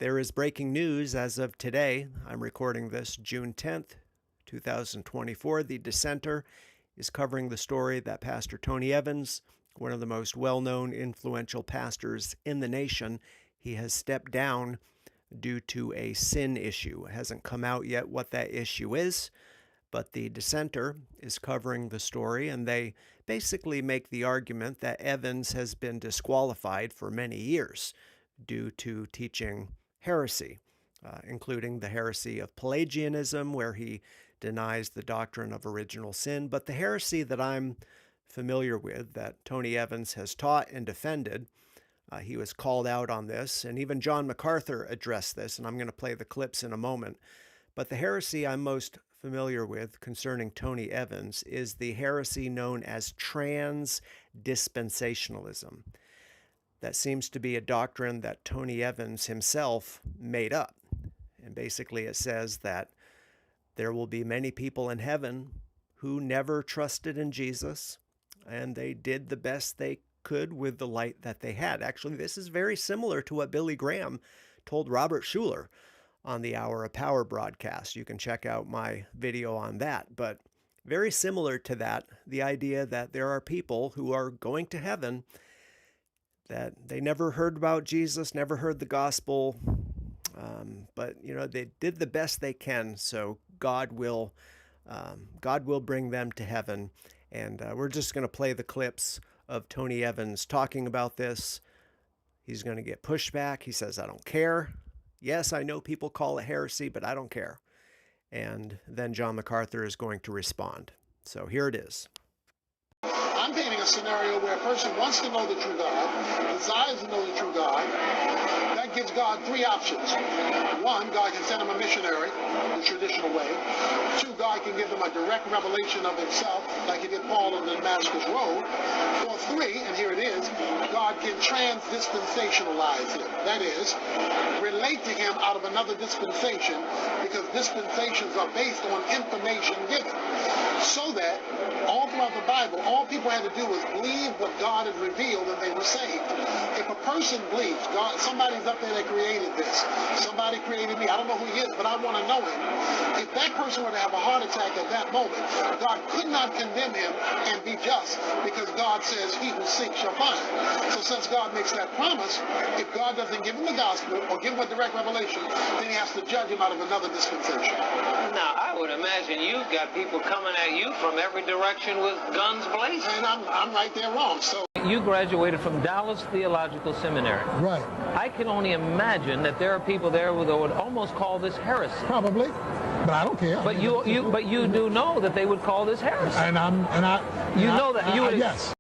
There is breaking news as of today. I'm recording this June 10th, 2024. The Dissenter is covering the story that Pastor Tony Evans, one of the most well-known, influential pastors in the nation, he has stepped down due to a sin issue. It hasn't come out yet what that issue is, but the Dissenter is covering the story, and they basically make the argument that Evans has been disqualified for many years due to teaching heresy, including the heresy of Pelagianism, where he denies the doctrine of original sin. But the heresy that I'm familiar with, that Tony Evans has taught and defended, he was called out on this, and even John MacArthur addressed this, and I'm going to play the clips in a moment. But the heresy I'm most familiar with concerning Tony Evans is the heresy known as Trans-Dispensationalism. That seems to be a doctrine that Tony Evans himself made up. And basically it says that there will be many people in heaven who never trusted in Jesus, and they did the best they could with the light that they had. Actually, this is very similar to what Billy Graham told Robert Schuller on the Hour of Power broadcast. You can check out my video on that. But very similar to that, the idea that there are people who are going to heaven that they never heard about Jesus, never heard the gospel, but they did the best they can, so God will bring them to heaven. And we're just going to play the clips of Tony Evans talking about this. He's going to get pushback. He says, "I don't care. Yes, I know people call it heresy, but I don't care." And then John MacArthur is going to respond. So here it is. I'm painting a scenario where a person wants to know the true God, desires to know the true God. That gives God three options. One, God can send him a missionary, the traditional way. Two, God can give him a direct revelation of himself, like he did Paul on the Damascus Road. Or three, and here it is, God can trans-dispensationalize him. That is, relate to him out of another dispensation, because dispensations are based on information given. So that all throughout the Bible, all people had to do was believe what God had revealed and they were saved. If a person believes, God, somebody's up there that created this, somebody created me, I don't know who he is, but I want to know him. If that person were to have a heart attack at that moment, God could not condemn him and be just, because God says he who seeks shall find. So since God makes that promise, if God doesn't give him the gospel or give him a direct revelation, then he has to judge him out of another dispensation. Now, I would imagine you've got people coming at you from every direction with guns blazing. And I'm right there wrong. So you graduated from Dallas Theological Seminary. Right. I can only imagine that there are people there that would almost call this heresy. Probably, but I don't care. But you do know that they would call this heresy. Yes.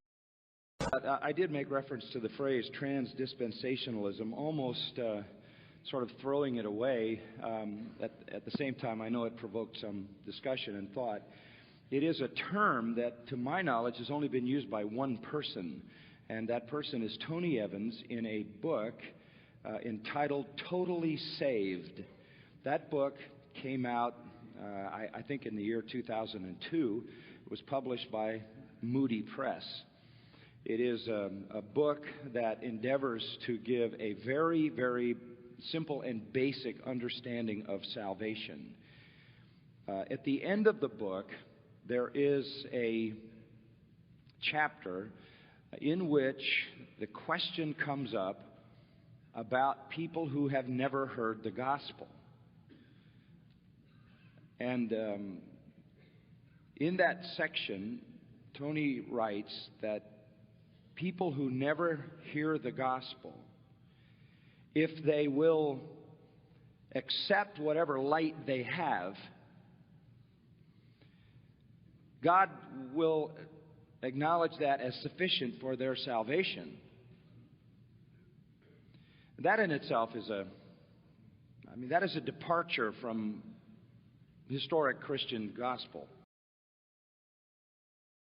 I did make reference to the phrase trans-dispensationalism, almost sort of throwing it away. At the same time, I know it provoked some discussion and thought. It is a term that, to my knowledge, has only been used by one person, and that person is Tony Evans in a book entitled Totally Saved. That book came out, I think, in the year 2002. It was published by Moody Press. It is a book that endeavors to give a very, very simple and basic understanding of salvation. At the end of the book, there is a chapter in which the question comes up about people who have never heard the gospel. And in that section, Tony writes that people who never hear the gospel, if they will accept whatever light they have, God will acknowledge that as sufficient for their salvation. That in itself is a departure from historic Christian gospel.